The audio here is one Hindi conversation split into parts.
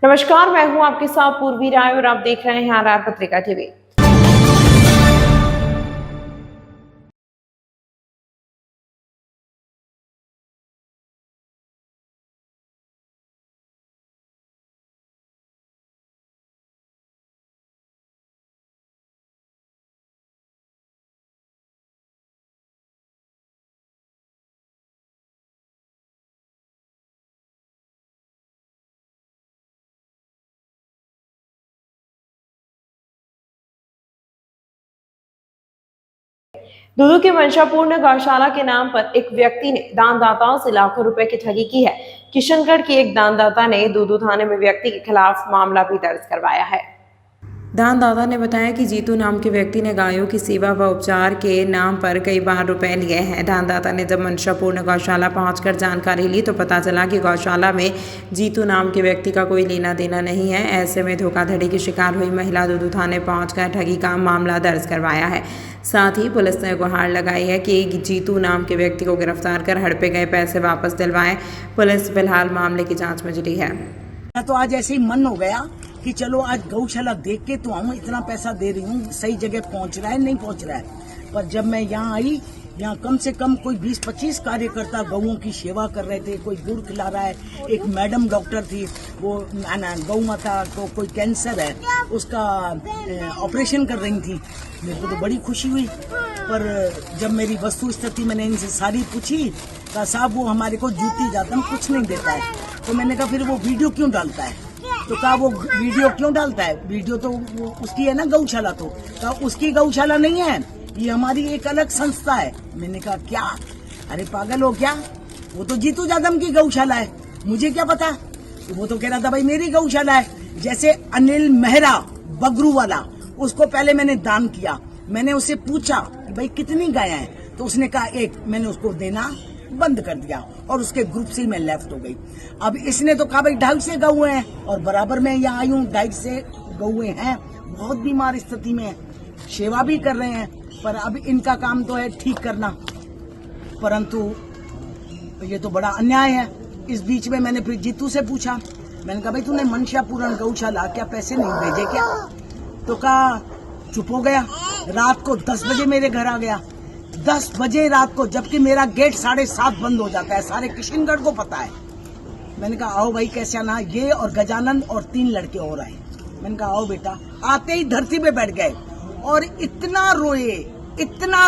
नमस्कार, मैं हूं आपके साथ पूर्वी राय और आप देख रहे हैं आर पत्रिका टीवी। दूदू की मंशापूर्ण गौशाला के नाम पर एक व्यक्ति ने दानदाताओं से लाखों रुपए की ठगी की है। किशनगढ़ के एक दानदाता ने दूदू थाने में व्यक्ति के खिलाफ मामला भी दर्ज करवाया है। दानदाता ने बताया कि जीतू नाम के व्यक्ति ने गायों की सेवा व उपचार के नाम पर कई बार रुपए लिए हैं। दानदाता ने जब मंशापूर्ण गौशाला पहुंचकर जानकारी ली तो पता चला कि गौशाला में जीतू नाम के व्यक्ति का कोई लेना देना नहीं है। ऐसे में धोखाधड़ी की शिकार हुई महिला दूदू थाने पहुंचकर ठगी का मामला दर्ज करवाया है। साथ ही पुलिस ने गुहार लगाई है कि जीतू नाम के व्यक्ति को गिरफ्तार कर हड़पे गए पैसे वापस दिलवाएं। पुलिस फिलहाल मामले की जाँच में जुटी है। तो आज ऐसे ही मन हो गया कि चलो आज गौशाला देख के तो आऊं, इतना पैसा दे रही हूँ, सही जगह पहुंच रहा है नहीं पहुंच रहा है। पर जब मैं यहाँ आई, यहाँ कम से कम कोई 20-25 कार्यकर्ता गौओं की सेवा कर रहे थे। कोई गुड़ खिला रहा है, एक मैडम डॉक्टर थी, वो गौ माता को कोई कैंसर है उसका ऑपरेशन कर रही थी। मेरे को तो बड़ी खुशी हुई। पर जब मेरी वस्तु स्थिति मैंने इनसे सारी पूछी, कहा साहब वो हमारे को जूती जातम कुछ नहीं देता है। तो मैंने कहा फिर वो वीडियो क्यों डालता है? तो कहा वो वीडियो क्यों डालता है? वीडियो तो उसकी है ना गौशाला। तो कहा उसकी गौशाला नहीं है, ये हमारी एक अलग संस्था है। मैंने कहा क्या? अरे पागल हो क्या? वो तो जीतू जादम की गौशाला है, मुझे क्या पता? तो वो तो कह रहा था भाई मेरी गौशाला है। जैसे अनिल मेहरा बगरू वाला, उसको पहले मैंने दान किया। मैंने उससे पूछा कि भाई कितनी गायें हैं, तो उसने कहा एक। मैंने उसको देना बंद कर दिया और उसके ग्रुप से मैं लेफ्ट हो गई। अब इसने तो कहा भाई 250 गौएं हैं, और बराबर मैं यहाँ आई हूँ, 250 गौएं हैं, बहुत बीमार स्थिति में है, सेवा भी कर रहे हैं। पर अब इनका काम तो है ठीक करना, परंतु ये तो बड़ा अन्याय है। इस बीच में मैंने फिर जीतू से पूछा, मैंने कहा भाई तूने मंशापूर्ण गौशाला क्या पैसे नहीं भेजे क्या? तो कहा चुप हो गया। रात को 10 बजे मेरे घर आ गया, 10 बजे रात को, जबकि मेरा गेट 7:30 बंद हो जाता है, सारे किशनगढ़ को पता है। मैंने कहा आओ भाई कैसे आना। ये और गजानंद और 3 लड़के और आए। मैंने कहा आओ बेटा। आते ही धरती पे बैठ गए और इतना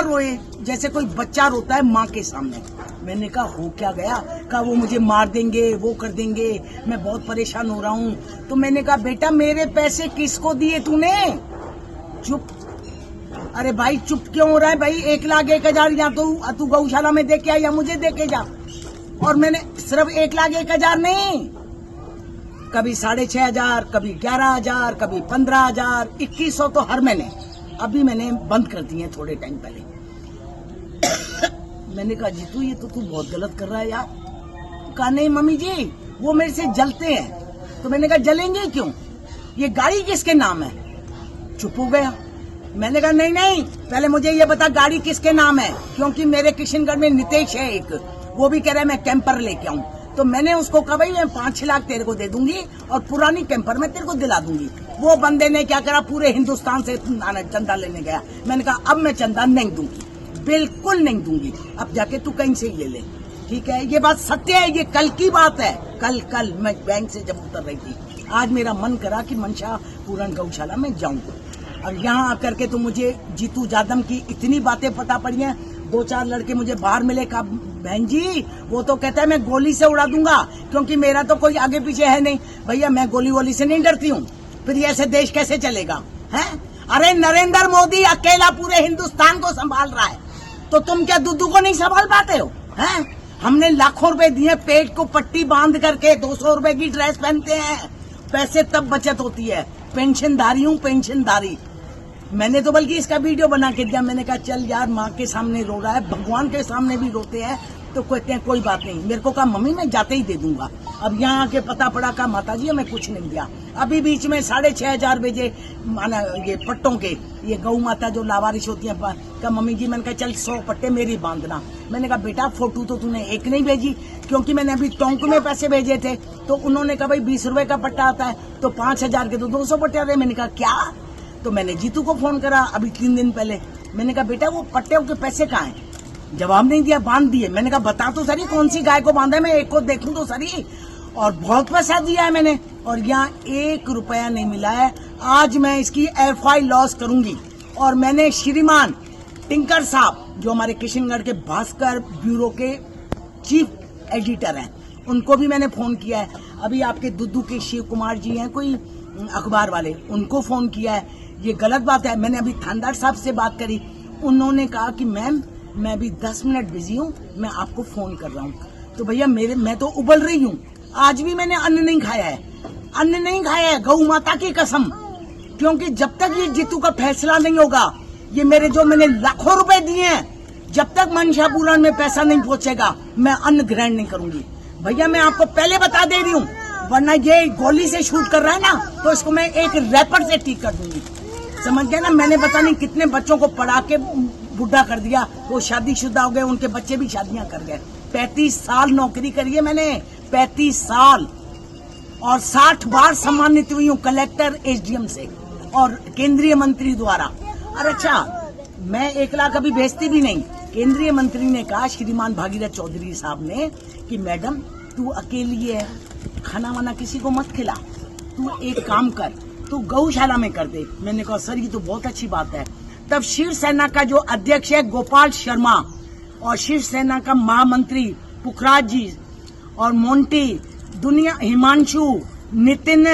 रोए जैसे कोई बच्चा रोता है माँ के सामने। मैंने कहा हो क्या गया? कहा वो मुझे मार देंगे, वो कर देंगे, मैं बहुत परेशान हो रहा हूँ। तो मैंने कहा बेटा मेरे पैसे किसको दिए तूने? चुप। अरे भाई चुप क्यों हो रहा है भाई? 1,01,000 या तो तू गौशाला में दे के आ या मुझे दे के जा। और मैंने सिर्फ 1,01,000 नहीं, कभी 6,500, कभी 11,000, कभी 15,000, 2,100 तो हर महीने। अभी मैंने बंद कर दिए थोड़े टाइम पहले। मैंने कहा जीतू ये तो तू बहुत गलत कर रहा है यार। कहा नहीं मम्मी जी वो मेरे से जलते हैं। तो मैंने कहा जलेंगे क्यों? ये गाड़ी किसके नाम है? चुप हो गया। मैंने कहा नहीं पहले मुझे ये बता गाड़ी किसके नाम है, क्योंकि मेरे किशनगढ़ में नितेश है एक, वो भी कह रहा है मैं कैंपर लेके आऊं। तो मैंने उसको कहा भाई मैं 5-6 लाख तेरे को दे दूंगी और पुरानी कैंपर मैं तेरे को दिला दूंगी। वो बंदे ने क्या करा, पूरे हिंदुस्तान से चंदा लेने गया। मैंने कहा अब मैं चंदा नहीं दूंगी, बिल्कुल नहीं दूंगी, अब जाके तू कहीं से ले ले। ठीक है, ये बात सत्य है, ये कल की बात है। कल मैं बैंक से जब उतर रही थी, आज मेरा मन करा कि मंशापूर्ण गौशाला में जाऊं। और यहाँ आकर के तो मुझे जीतू जादम की इतनी बातें पता पड़ी हैं। 2-4 लड़के मुझे बाहर मिले, कहा बहन जी वो तो कहता है मैं गोली से उड़ा दूंगा, क्योंकि मेरा तो कोई आगे पीछे है नहीं। भैया मैं गोली वोली से नहीं डरती हूँ, फिर ये ऐसे देश कैसे चलेगा है? अरे नरेंद्र मोदी अकेला पूरे हिंदुस्तान को संभाल रहा है, तो तुम क्या दूदू को नहीं संभाल पाते हो? हैं? हमने लाखों रुपए दिए, पेट को पट्टी बांध करके 200 रुपए की ड्रेस पहनते हैं, पैसे तब बचत होती है। पेंशनधारी हूँ, पेंशनधारी। मैंने तो बल्कि इसका वीडियो बना के दिया। मैंने कहा चल यार माँ के सामने रो रहा है, भगवान के सामने भी रोते हैं, तो कहते हैं कोई बात नहीं। मेरे को कहा मम्मी मैं जाते ही दे दूंगा। अब यहाँ आके पता पड़ा कहा माता जी मैं कुछ नहीं दिया। अभी बीच में 6,500 भेजे माना ये पट्टों के, ये गौ माता जो लावारिश होती है कहा मम्मी जी, मैंने कहा चल 100 पट्टे मेरी बांधना। मैंने कहा बेटा फोटो तो तूने एक नहीं भेजी, क्योंकि मैंने अभी टोंक में पैसे भेजे थे तो उन्होंने कहा भाई 20 रुपए का पट्टा आता है, तो 5,000 के तो 200 पट्टे आते। मैंने कहा क्या? तो मैंने जीतू को फोन करा अभी 3 दिन पहले। मैंने कहा बेटा वो पट्टे के पैसे कहाँ हैं? जवाब नहीं दिया, बांध दिए। मैंने कहा बता तो सही कौन सी गाय को बांधा है, मैं एक को देखूं तो सही। और बहुत पैसा दिया है मैंने, और यहाँ 1 रुपया नहीं मिला है। आज मैं इसकी FI लॉस करूंगी। और मैंने श्रीमान टिंकर साहब जो हमारे किशनगढ़ के भास्कर ब्यूरो के चीफ एडिटर हैं, उनको भी मैंने फोन किया है। अभी आपके दुद्दू के शिव कुमार जी हैं कोई अखबार वाले, उनको फोन किया है। ये गलत बात है। मैंने अभी थानेदार साहब से बात करी, उन्होंने कहा कि मैम मैं अभी 10 मिनट बिजी हूँ, मैं आपको फोन कर रहा हूँ। तो भैया मैं तो उबल रही हूँ। आज भी मैंने अन्न नहीं खाया है, अन्न नहीं खाया है, गौ माता की कसम। क्योंकि जब तक ये जीतू का फैसला नहीं होगा, ये मैंने लाखों रुपए दिए हैं, जब तक मनशा पूरण में पैसा नहीं पहुंचेगा मैं अन्न ग्रहण नहीं करूंगी। भैया मैं आपको पहले बता दे रही हूँ, वरना ये गोली से शूट कर रहा है ना, तो इसको मैं एक रैपर से ठीक कर दूंगी। समझ गए ना? मैंने पता नहीं कितने बच्चों को पढ़ा के बुढ़ा कर दिया, वो शादीशुदा हो गए, उनके बच्चे भी शादियां कर गए। 35 साल नौकरी करी है मैंने, 35 साल, और 60 बार सम्मानित हुई हूँ कलेक्टर SDM से और केंद्रीय मंत्री द्वारा। और अच्छा, मैं 1 लाख अभी भेजती भी नहीं। केंद्रीय मंत्री ने कहा, श्रीमान भागीरथ चौधरी साहब ने, कि मैडम तू अकेली है, खाना वाना किसी को मत खिला, तू एक काम कर, तू गौशाला में कर दे। मैंने कहा सर ये तो बहुत अच्छी बात है। तब शिवसेना का जो अध्यक्ष है गोपाल शर्मा और शिवसेना का महामंत्री पुखराज जी और मोंटी, दुनिया, हिमांशु, नितिन,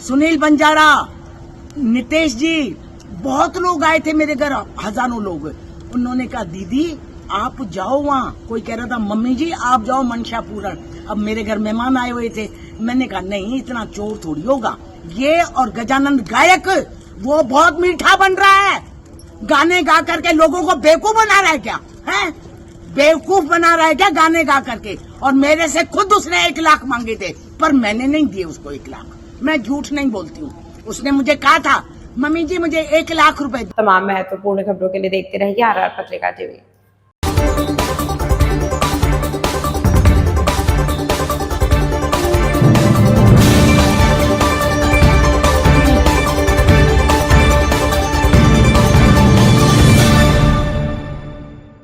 सुनील बंजारा, नितेश जी, बहुत लोग आए थे मेरे घर, हजारों लोग। उन्होंने कहा दीदी आप जाओ वहाँ। कोई कह रहा था मम्मी जी आप जाओ मनशा पूरण। अब मेरे घर मेहमान आए हुए थे, मैंने कहा नहीं इतना चोर थोड़ी होगा। ये और गजानंद गायक वो बहुत मीठा बन रहा है, गाने गा करके लोगों को बेवकूफ बना रहा है क्या है? बेवकूफ बना रहा है क्या गाने गा करके? और मेरे से खुद उसने 1 लाख मांगे थे, पर मैंने नहीं दिए उसको 1 लाख। मैं झूठ नहीं बोलती हूँ। उसने मुझे कहा था मम्मी जी मुझे 1 लाख रुपए। तमाम महत्वपूर्ण खबरों के लिए देखते रहिए RR पत्रिका TV।